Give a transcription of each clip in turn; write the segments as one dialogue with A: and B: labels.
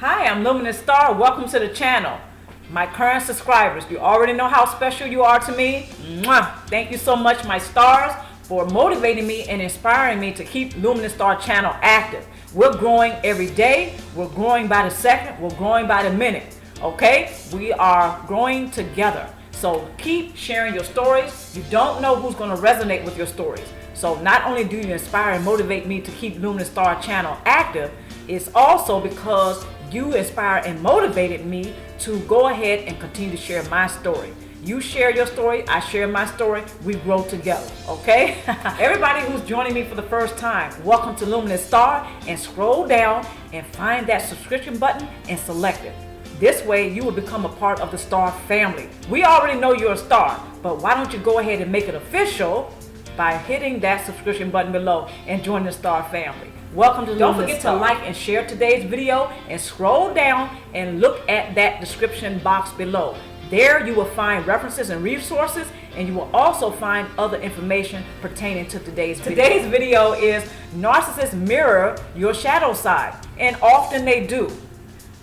A: Hi, I'm Luminousz Star. Welcome to the channel. My current subscribers, you already know how special you are to me. Mwah! Thank you so much, my stars, for motivating me and inspiring me to keep Luminousz Star channel active. We're growing every day. We're growing by the second. We're growing by the minute. Okay? We are growing together. So keep sharing your stories. You don't know who's going to resonate with your stories. So not only do you inspire and motivate me to keep Luminousz Star channel active, it's also because you inspired and motivated me to go ahead and continue to share my story. You share your story, I share my story, we grow together, okay? Everybody who's joining me for the first time, welcome to Luminousz Star, and scroll down and find that subscription button and select it. This way you will become a part of the Star family. We already know you're a star, but why don't you go ahead and make it official by hitting that subscription button below and join the Star family. Welcome to Luminousz Star. Don't forget to like and share today's video and scroll down and look at that description box below. There you will find references and resources, and you will also find other information pertaining to today's video. Today's video is Narcissists mirror your shadow side, and often they do.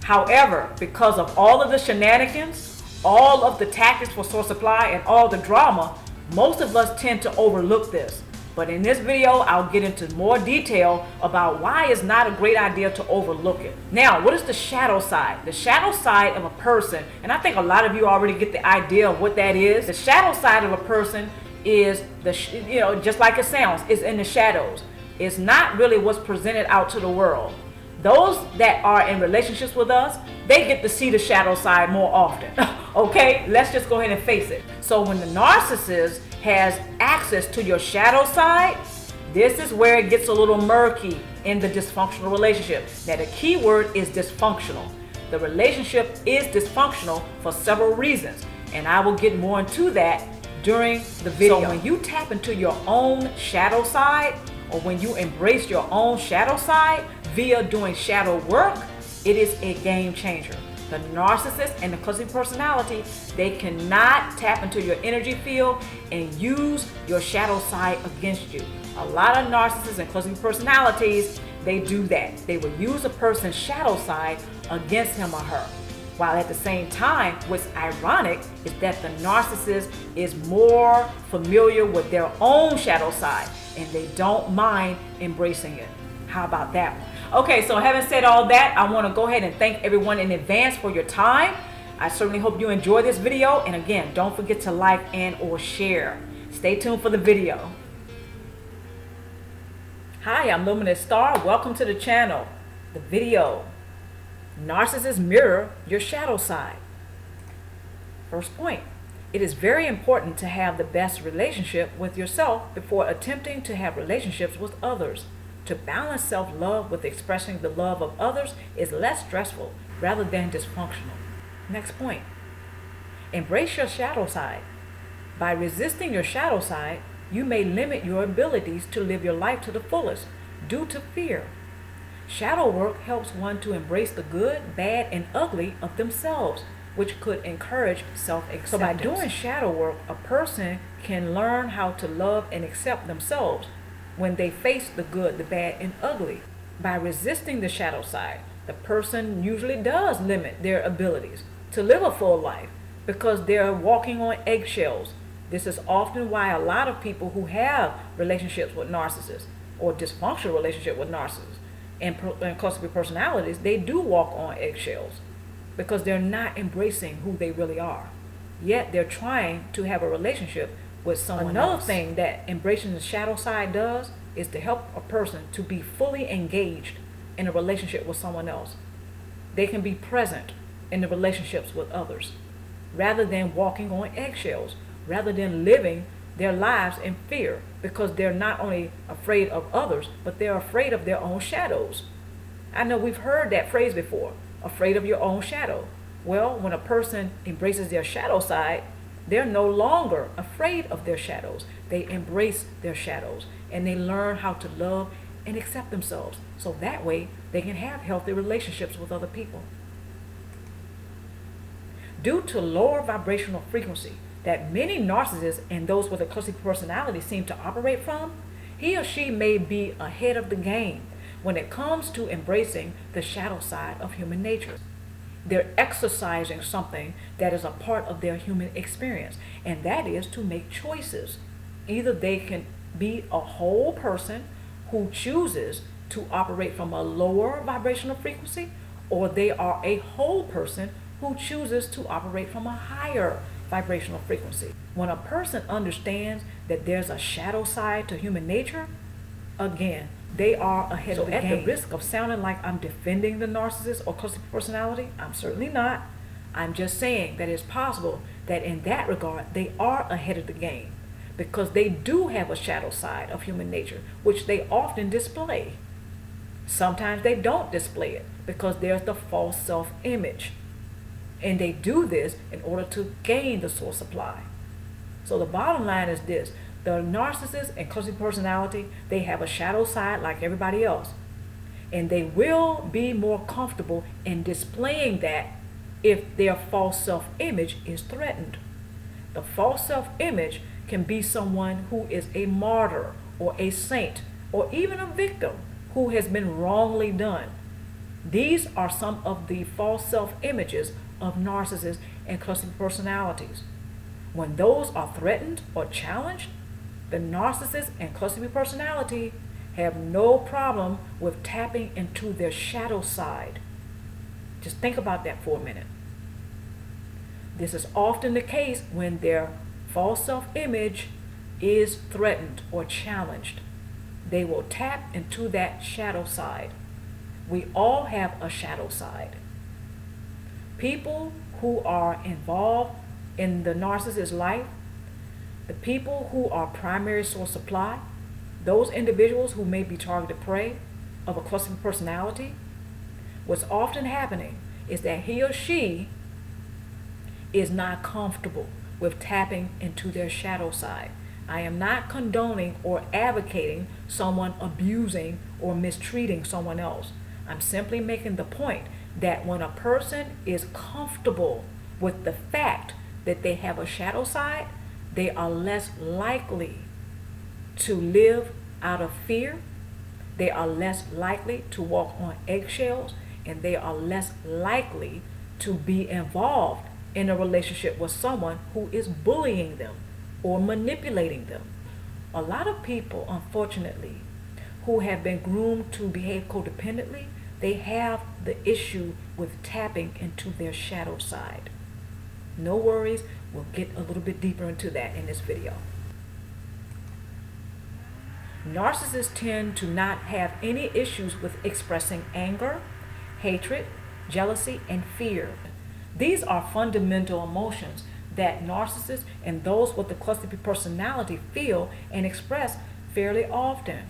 A: However, because of all of the shenanigans, all of the tactics for source supply, and all the drama, most of us tend to overlook this. But in this video, I'll get into more detail about why it's not a great idea to overlook it. Now, what is the shadow side? The shadow side of a person, and I think a lot of you already get the idea of what that is. The shadow side of a person is, just like it sounds, it's in the shadows. It's not really what's presented out to the world. Those that are in relationships with us, they get to see the shadow side more often. Okay, let's just go ahead and face it. So when the narcissist has access to your shadow side, this is where it gets a little murky in the dysfunctional relationship. Now the key word is dysfunctional. The relationship is dysfunctional for several reasons, and I will get more into that during the video. So when you tap into your own shadow side, or when you embrace your own shadow side via doing shadow work, it is a game changer. The narcissist and the cluster personality, they cannot tap into your energy field and use your shadow side against you. A lot of narcissists and cluster personalities, they do that. They will use a person's shadow side against him or her. While at the same time, what's ironic is that the narcissist is more familiar with their own shadow side, and they don't mind embracing it. How about that one? Okay, so having said all that, I want to go ahead and thank everyone in advance for your time. I certainly hope you enjoy this video. And again, don't forget to like and or share. Stay tuned for the video. Hi, I'm Luminousz Star. Welcome to the channel. The video, Narcissists mirror your shadow side. First point, it is very important to have the best relationship with yourself before attempting to have relationships with others. To balance self-love with expressing the love of others is less stressful rather than dysfunctional. Next point, embrace your shadow side. By resisting your shadow side, you may limit your abilities to live your life to the fullest due to fear. Shadow work helps one to embrace the good, bad, and ugly of themselves, which could encourage self-acceptance. So by doing shadow work, a person can learn how to love and accept themselves when they face the good, the bad, and ugly. By resisting the shadow side, the person usually does limit their abilities to live a full life because they're walking on eggshells. This is often why a lot of people who have relationships with narcissists or dysfunctional relationship with narcissists and cluster personalities, they do walk on eggshells because they're not embracing who they really are. Yet they're trying to have a relationship with someone else. Another thing that embracing the shadow side does is to help a person to be fully engaged in a relationship with someone else. They can be present in the relationships with others rather than walking on eggshells, rather than living their lives in fear, because they're not only afraid of others, but they're afraid of their own shadows. I know we've heard that phrase before, afraid of your own shadow. Well, when a person embraces their shadow side, they're no longer afraid of their shadows. They embrace their shadows and they learn how to love and accept themselves. So that way they can have healthy relationships with other people. Due to lower vibrational frequency that many narcissists and those with a cluster personality seem to operate from, he or she may be ahead of the game when it comes to embracing the shadow side of human nature. They're exercising something that is a part of their human experience, and that is to make choices. Either they can be a whole person who chooses to operate from a lower vibrational frequency, or they are a whole person who chooses to operate from a higher vibrational frequency. When a person understands that there's a shadow side to human nature, again, they are ahead of the game. At the risk of sounding like I'm defending the narcissist or cluster personality, I'm certainly not. I'm just saying that it's possible that in that regard, they are ahead of the game, because they do have a shadow side of human nature, which they often display. Sometimes they don't display it because there's the false self-image. And they do this in order to gain the source supply. So the bottom line is this: the narcissist and cluster personality, they have a shadow side like everybody else. And they will be more comfortable in displaying that if their false self-image is threatened. The false self-image can be someone who is a martyr or a saint or even a victim who has been wrongly done. These are some of the false self-images of narcissists and cluster personalities. When those are threatened or challenged, the narcissist and cluster personality have no problem with tapping into their shadow side. Just think about that for a minute. This is often the case when their false self-image is threatened or challenged. They will tap into that shadow side. We all have a shadow side. People who are involved in the narcissist's life, the people who are primary source supply, those individuals who may be targeted prey of a cluster personality, what's often happening is that he or she is not comfortable with tapping into their shadow side. I am not condoning or advocating someone abusing or mistreating someone else. I'm simply making the point that when a person is comfortable with the fact that they have a shadow side, they are less likely to live out of fear. They are less likely to walk on eggshells, and they are less likely to be involved in a relationship with someone who is bullying them or manipulating them. A lot of people, unfortunately, who have been groomed to behave codependently, they have the issue with tapping into their shadow side. No worries, we'll get a little bit deeper into that in this video. Narcissists tend to not have any issues with expressing anger, hatred, jealousy, and fear. These are fundamental emotions that narcissists and those with the cluster B personality feel and express fairly often.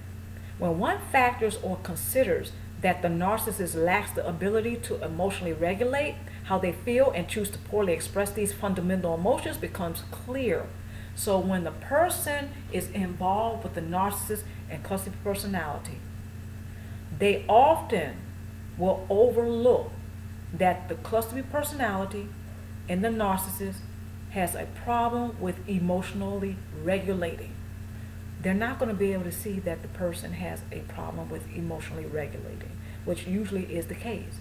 A: When one factors or considers that the narcissist lacks the ability to emotionally regulate how they feel and choose to poorly express these fundamental emotions becomes clear. So when the person is involved with the narcissist and cluster B personality, they often will overlook that the cluster B personality and the narcissist has a problem with emotionally regulating. They're not going to be able to see that the person has a problem with emotionally regulating, which usually is the case.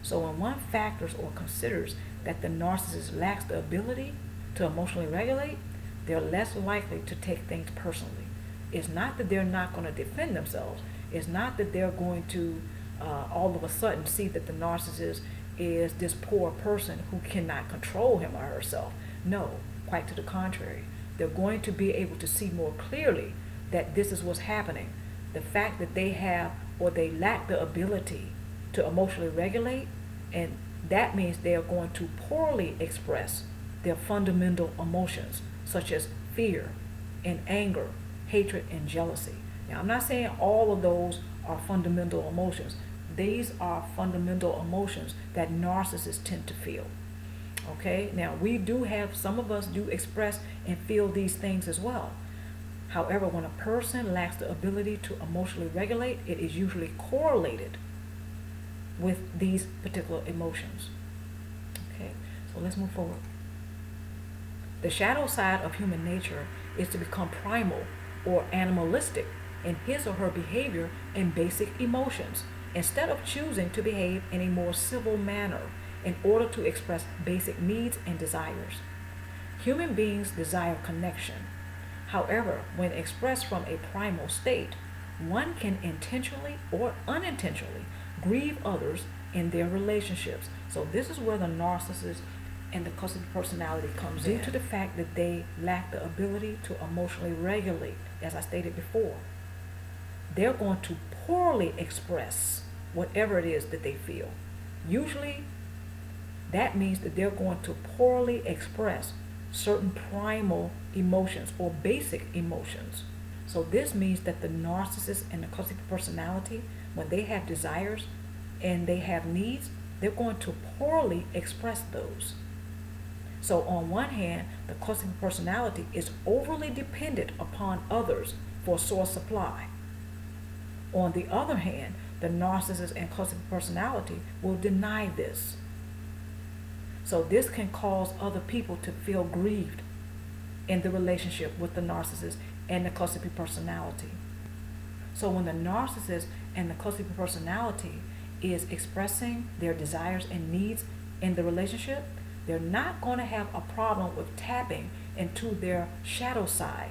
A: So when one factors or considers that the narcissist lacks the ability to emotionally regulate, they're less likely to take things personally. It's not that they're not going to defend themselves. It's not that they're going to all of a sudden see that the narcissist is this poor person who cannot control him or herself. No, quite to the contrary. They're going to be able to see more clearly that this is what's happening. The fact that they have or they lack the ability to emotionally regulate, and that means they are going to poorly express their fundamental emotions, such as fear and anger, hatred and jealousy. Now, I'm not saying all of those are fundamental emotions. These are fundamental emotions that narcissists tend to feel. Okay, now we do have, some of us do express and feel these things as well. However, when a person lacks the ability to emotionally regulate, it is usually correlated with these particular emotions. Okay, so let's move forward. The shadow side of human nature is to become primal or animalistic in his or her behavior and basic emotions, instead of choosing to behave in a more civil manner in order to express basic needs and desires. Human beings desire connection. However, when expressed from a primal state, one can intentionally or unintentionally grieve others in their relationships. So this is where the narcissist and the cluster personality comes in. Due to the fact that they lack the ability to emotionally regulate, as I stated before, they're going to poorly express whatever it is that they feel. Usually, that means that they're going to poorly express certain primal emotions or basic emotions. So this means that the narcissist and the cluster personality, when they have desires and they have needs, they're going to poorly express those. So on one hand, the cluster personality is overly dependent upon others for source supply. On the other hand, the narcissist and cluster personality will deny this. So this can cause other people to feel grieved in the relationship with the narcissist and the cluster personality. So when the narcissist and the cluster personality is expressing their desires and needs in the relationship, they're not going to have a problem with tapping into their shadow side.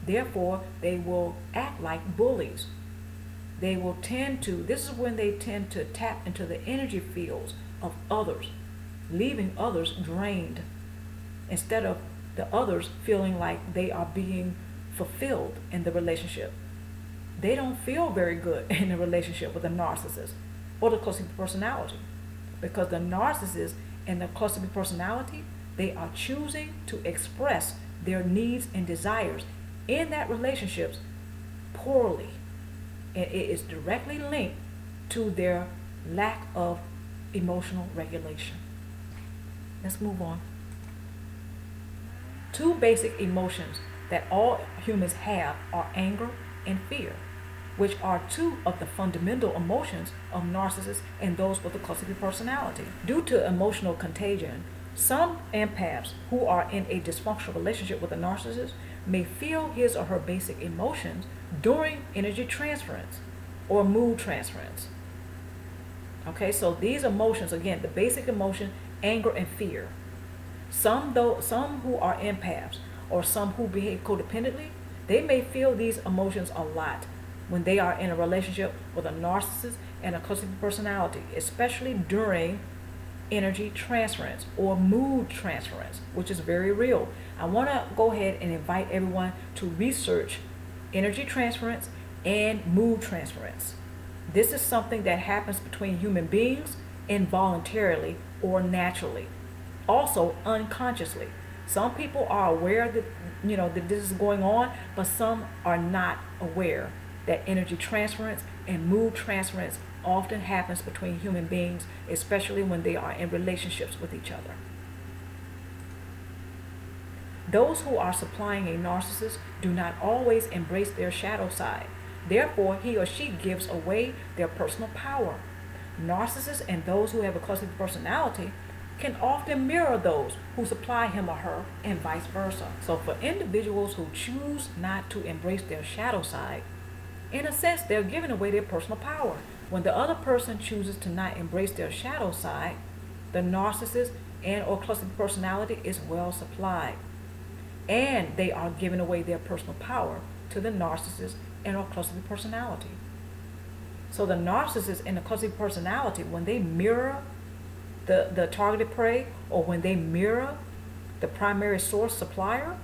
A: Therefore, they will act like bullies. They will tend to, this is when they tend to tap into the energy fields of others, leaving others drained, instead of the others feeling like they are being fulfilled in the relationship. They don't feel very good in a relationship with a narcissist or the cluster personality, because the narcissist and the cluster personality, they are choosing to express their needs and desires in that relationships poorly, and it is directly linked to their lack of emotional regulation. Let's move on. Two basic emotions that all humans have are anger and fear, which are two of the fundamental emotions of narcissists and those with a cluster personality. Due to emotional contagion, some empaths who are in a dysfunctional relationship with a narcissist may feel his or her basic emotions during energy transference or mood transference. Okay, so these emotions, again, the basic emotion, anger and fear. Some who are empaths or some who behave codependently, they may feel these emotions a lot when they are in a relationship with a narcissist and a cluster personality, especially during energy transference or mood transference, which is very real. I want to go ahead and invite everyone to research energy transference and mood transference. This is something that happens between human beings involuntarily or naturally, also unconsciously. Some people are aware that that this is going on, but some are not aware that energy transference and mood transference often happens between human beings, especially when they are in relationships with each other. Those who are supplying a narcissist do not always embrace their shadow side. Therefore, he or she gives away their personal power. Narcissists and those who have a cluster personality can often mirror those who supply him or her, and vice versa. So for individuals who choose not to embrace their shadow side, in a sense, they're giving away their personal power. When the other person chooses to not embrace their shadow side, the narcissist and or cluster personality is well supplied, and they are giving away their personal power to the narcissist and or cluster personality. So the narcissist and the cluster personality, when they mirror the targeted prey, or when they mirror the primary source supplier,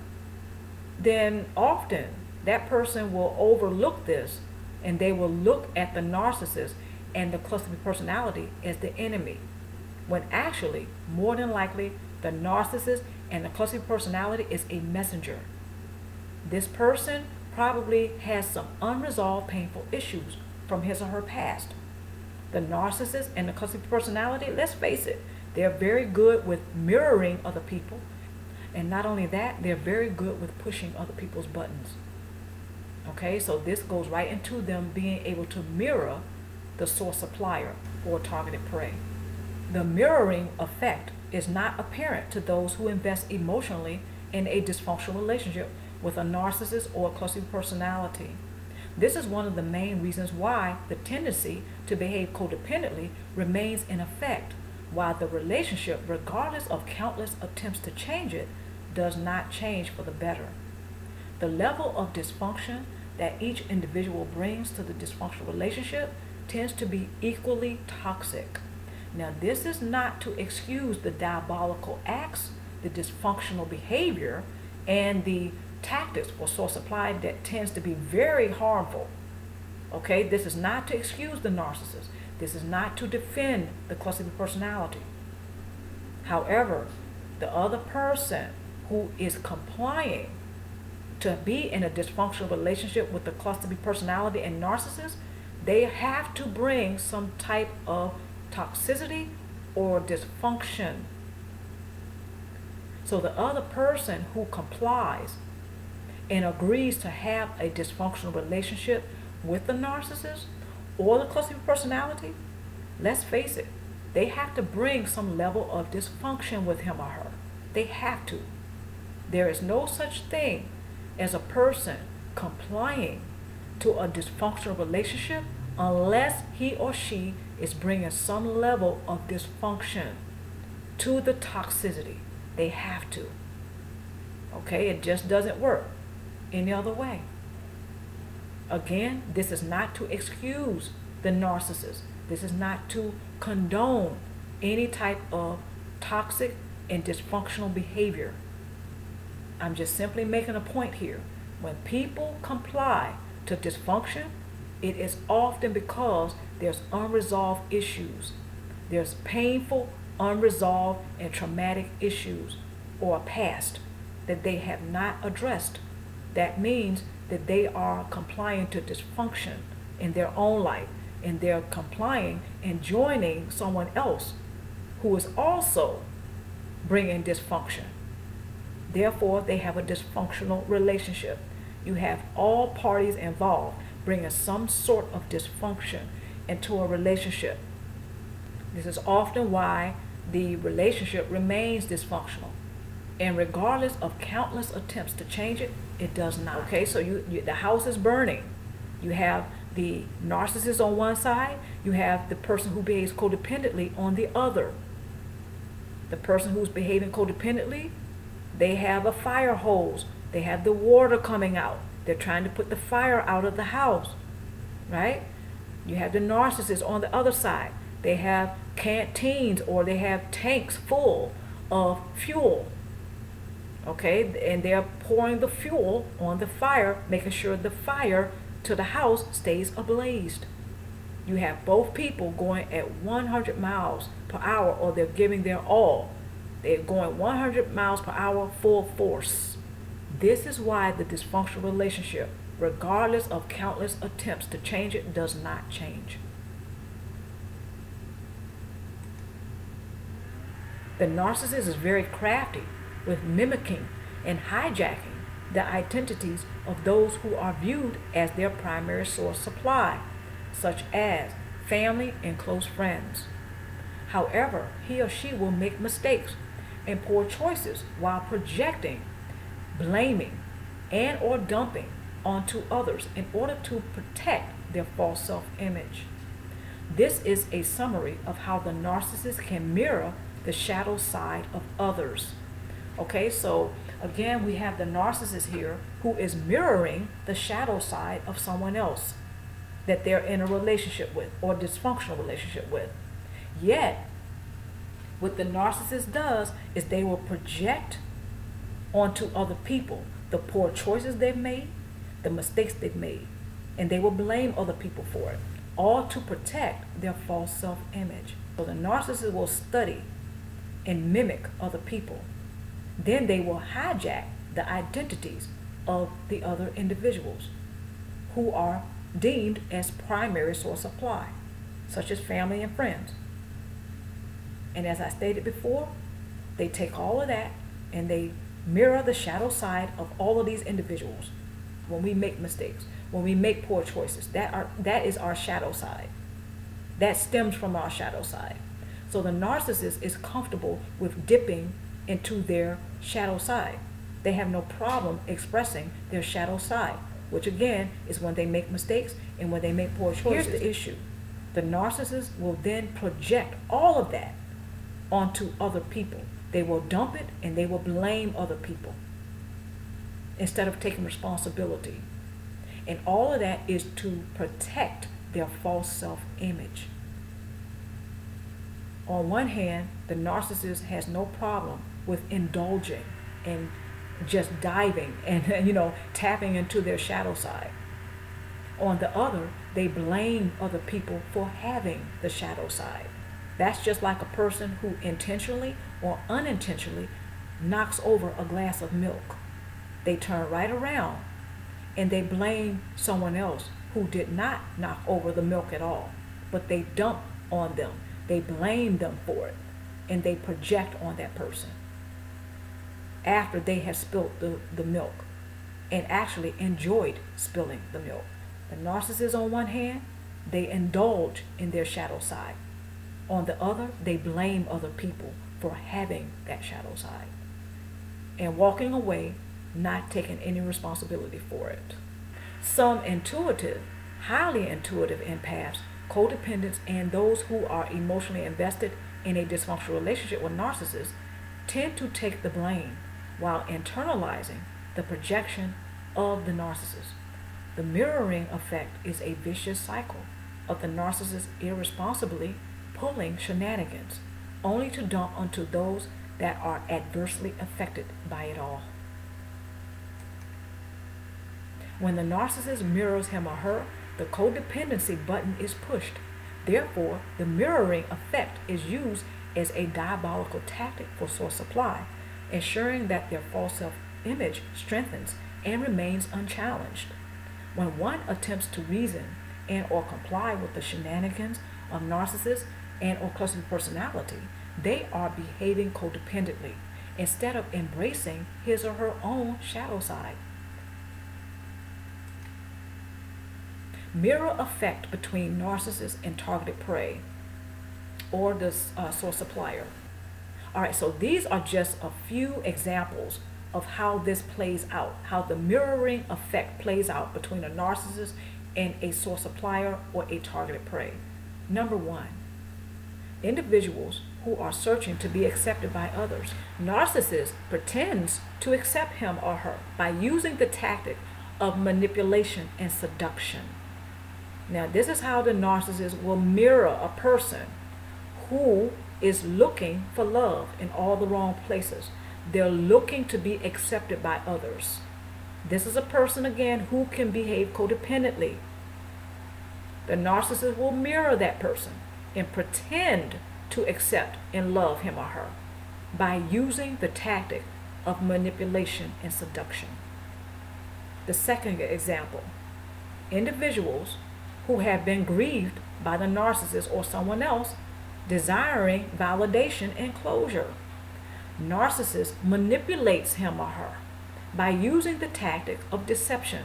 A: then often that person will overlook this, and they will look at the narcissist and the cluster personality as the enemy, when actually, more than likely, the narcissist and the cluster personality is a messenger. This person probably has some unresolved painful issues from his or her past. The narcissist and the cluster personality, let's face it, they're very good with mirroring other people, and not only that, they're very good with pushing other people's buttons. Okay, so this goes right into them being able to mirror the source supplier or targeted prey. The mirroring effect is not apparent to those who invest emotionally in a dysfunctional relationship with a narcissist or a cluster personality. This is one of the main reasons why the tendency to behave codependently remains in effect, while the relationship, regardless of countless attempts to change it, does not change for the better. The level of dysfunction that each individual brings to the dysfunctional relationship tends to be equally toxic. Now, this is not to excuse the diabolical acts, the dysfunctional behavior, and the tactics for source supply that tends to be very harmful. Okay, this is not to excuse the narcissist. This is not to defend the cluster B personality. However, the other person who is complying to be in a dysfunctional relationship with the cluster B personality and narcissist, they have to bring some type of toxicity or dysfunction. So the other person who complies and agrees to have a dysfunctional relationship with the narcissist or the cluster B personality, let's face it, they have to bring some level of dysfunction with him or her. They have to. There is no such thing as a person complying to a dysfunctional relationship unless he or she is bringing some level of dysfunction to the toxicity. They have to. Okay, it just doesn't work any other way. Again, this is not to excuse the narcissist. This is not to condone any type of toxic and dysfunctional behavior. I'm just simply making a point here. When people comply to dysfunction, it is often because there's unresolved issues. There's painful, unresolved, and traumatic issues or a past that they have not addressed. That means that they are complying to dysfunction in their own life, and they're complying and joining someone else who is also bringing dysfunction. Therefore, they have a dysfunctional relationship. You have all parties involved bringing some sort of dysfunction into a relationship. This is often why the relationship remains dysfunctional. And regardless of countless attempts to change it, it does not. Okay, so the house is burning. You have the narcissist on one side. You have the person who behaves codependently on the other. The person who's behaving codependently, they have a fire hose. They have the water coming out. They're trying to put the fire out of the house, right? You have the narcissist on the other side. They have canteens or they have tanks full of fuel. Okay, and they're pouring the fuel on the fire, making sure the fire to the house stays ablaze. You have both people going at 100 miles per hour, or they're giving their all. They're going 100 miles per hour full force. This is why the dysfunctional relationship, regardless of countless attempts to change it, does not change. The narcissist is very crafty with mimicking and hijacking the identities of those who are viewed as their primary source supply, such as family and close friends. However, he or she will make mistakes and poor choices while projecting, blaming, and or dumping onto others in order to protect their false self-image. This is a summary of how the narcissist can mirror the shadow side of others. Okay, so again, we have the narcissist here who is mirroring the shadow side of someone else that they're in a relationship with or dysfunctional relationship with. Yet, what the narcissist does is they will project onto other people the poor choices they've made, the mistakes they've made, and they will blame other people for it, all to protect their false self-image. So the narcissist will study and mimic other people. Then they will hijack the identities of the other individuals who are deemed as primary source supply, such as family and friends. And as I stated before, they take all of that and they mirror the shadow side of all of these individuals. When we make mistakes, when we make poor choices, that is our shadow side. That stems from our shadow side. So the narcissist is comfortable with dipping into their shadow side. They have no problem expressing their shadow side. which again is when they make mistakes and when they make poor choices. Here's the issue. The narcissist will then project all of that onto other people. They will dump it and they will blame other people instead of taking responsibility. And all of that is to protect their false self-image. On one hand, the narcissist has no problem with indulging and just diving and tapping into their shadow side. On the other, they blame other people for having the shadow side. That's just like a person who intentionally or unintentionally knocks over a glass of milk. They turn right around and they blame someone else who did not knock over the milk at all, but they dump on them. They blame them for it, and they project on that person after they have spilled the milk and actually enjoyed spilling the milk. The narcissist, on one hand, they indulge in their shadow side. On the other, they blame other people for having that shadow side and walking away, not taking any responsibility for it. Some intuitive, highly intuitive empaths, codependents, and those who are emotionally invested in a dysfunctional relationship with narcissists tend to take the blame while internalizing the projection of the narcissist. The mirroring effect is a vicious cycle of the narcissist irresponsibly pulling shenanigans, only to dump onto those that are adversely affected by it all. When the narcissist mirrors him or her, the codependency button is pushed. Therefore, the mirroring effect is used as a diabolical tactic for source supply, ensuring that their false self-image strengthens and remains unchallenged. When one attempts to reason and or comply with the shenanigans of narcissists and or cluster personality, they are behaving codependently instead of embracing his or her own shadow side. Mirror effect between narcissist and targeted prey, or the source supplier. All right, so these are just a few examples of how this plays out, how the mirroring effect plays out between a narcissist and a source supplier or a targeted prey. Number one, individuals who are searching to be accepted by others. Narcissist pretends to accept him or her by using the tactic of manipulation and seduction. Now, this is how the narcissist will mirror a person who is looking for love in all the wrong places. They're looking to be accepted by others. This is a person, again, who can behave codependently. The narcissist will mirror that person and pretend to accept and love him or her by using the tactic of manipulation and seduction. The second example, individuals who have been grieved by the narcissist or someone else, desiring validation and closure. Narcissist manipulates him or her by using the tactic of deception,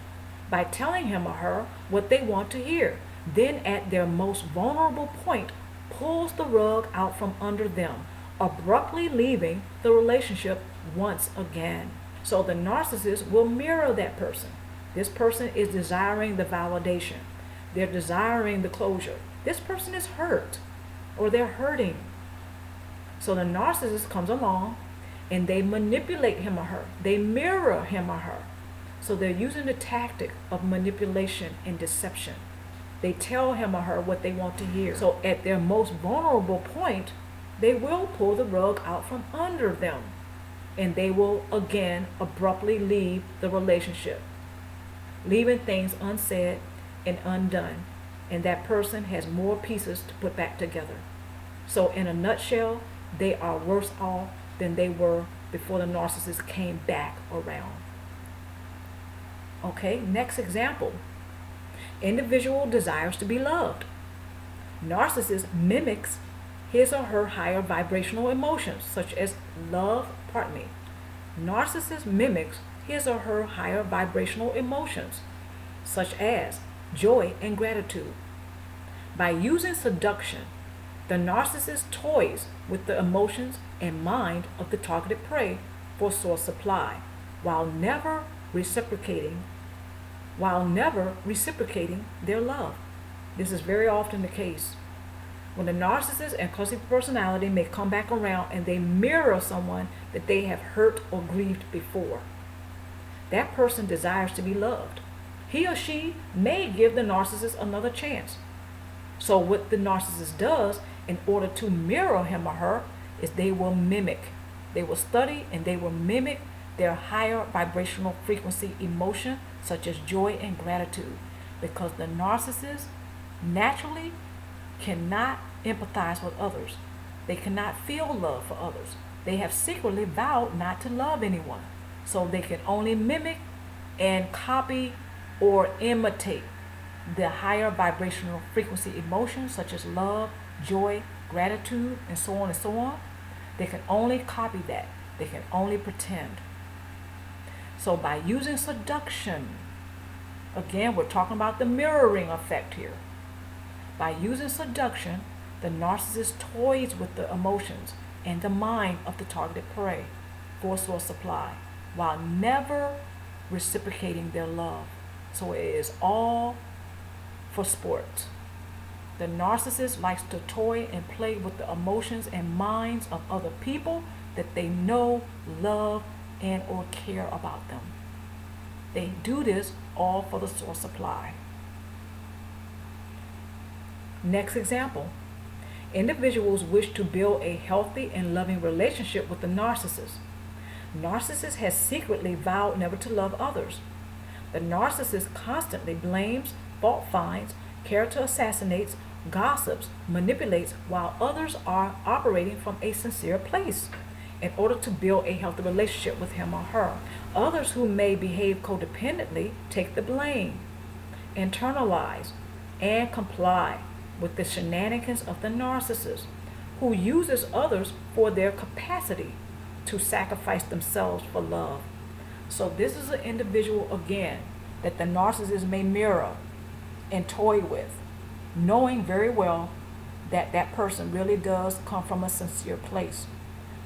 A: by telling him or her what they want to hear, then at their most vulnerable point pulls the rug out from under them, abruptly leaving the relationship once again. So the narcissist will mirror that person. This person is desiring the validation. They're desiring the closure. This person is hurt, or they're hurting. So the narcissist comes along and they manipulate him or her. They mirror him or her. So they're using the tactic of manipulation and deception. They tell him or her what they want to hear. So at their most vulnerable point, they will pull the rug out from under them, and they will again abruptly leave the relationship, leaving things unsaid and undone, and that person has more pieces to put back together. So in a nutshell, they are worse off than they were before the narcissist came back around. Okay, next example. Individual desires to be loved. Narcissist mimics his or her higher vibrational emotions, such as Narcissist mimics his or her higher vibrational emotions, such as joy and gratitude. By using seduction, the narcissist toys with the emotions and mind of the targeted prey for source supply, while never reciprocating while never reciprocating their love. This is very often the case. When the narcissist and cluster personality may come back around and they mirror someone that they have hurt or grieved before. That person desires to be loved. He or she may give the narcissist another chance. So what the narcissist does in order to mirror him or her is they will mimic. They will study and they will mimic their higher vibrational frequency emotion, such as joy and gratitude, because the narcissist naturally cannot empathize with others. They cannot feel love for others. They have secretly vowed not to love anyone. So they can only mimic and copy or imitate the higher vibrational frequency emotions such as love, joy, gratitude, and so on and so on. They can only copy that. They can only pretend. So by using seduction, again, we're talking about the mirroring effect here. By using seduction, the narcissist toys with the emotions and the mind of the targeted prey for source supply, while never reciprocating their love. So it is all for sport. The narcissist likes to toy and play with the emotions and minds of other people that they know, love, and or care about them. They do this all for the source supply. Next example. Individuals wish to build a healthy and loving relationship with the narcissist. Narcissist has secretly vowed never to love others. The narcissist constantly blames, fault finds, character assassinates, gossips, manipulates, while others are operating from a sincere place in order to build a healthy relationship with him or her. Others who may behave codependently take the blame, internalize, and comply with the shenanigans of the narcissist, who uses others for their capacity to sacrifice themselves for love. So this is an individual, again, that the narcissist may mirror and toy with, knowing very well that that person really does come from a sincere place.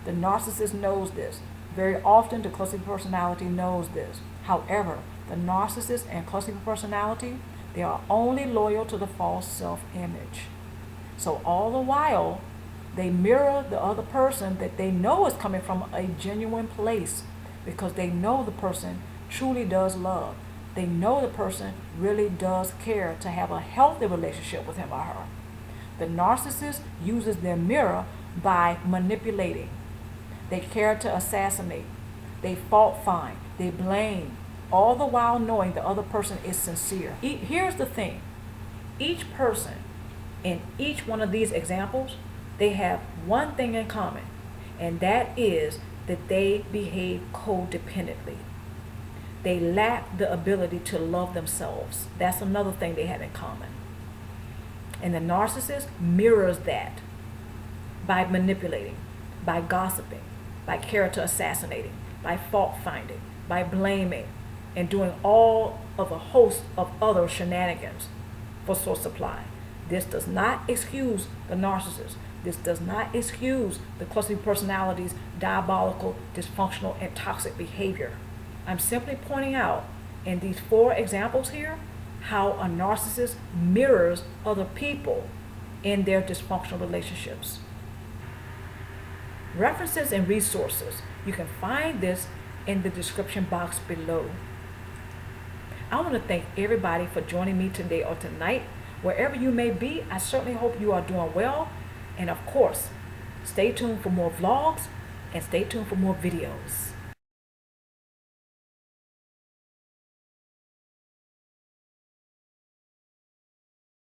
A: The narcissist knows this. Very often the cluster personality knows this. However, the narcissist and cluster personality, they are only loyal to the false self-image. So all the while, they mirror the other person that they know is coming from a genuine place, because they know the person truly does love. They know the person really does care to have a healthy relationship with him or her. The narcissist uses their mirror by manipulating. They character assassinate. They fault find. They blame, all the while knowing the other person is sincere. Here's the thing. Each person in each one of these examples, they have one thing in common, and that is that they behave codependently. They lack the ability to love themselves. That's another thing they have in common. And the narcissist mirrors that by manipulating, by gossiping, by character assassinating, by fault finding, by blaming, and doing all of a host of other shenanigans for source supply. This does not excuse the narcissist. This does not excuse the cluster personality's diabolical, dysfunctional, and toxic behavior. I'm simply pointing out in these 4 examples here how a narcissist mirrors other people in their dysfunctional relationships. References and resources. You can find this in the description box below. I want to thank everybody for joining me today or tonight. Wherever you may be, I certainly hope you are doing well. And of course, stay tuned for more vlogs and stay tuned for more videos.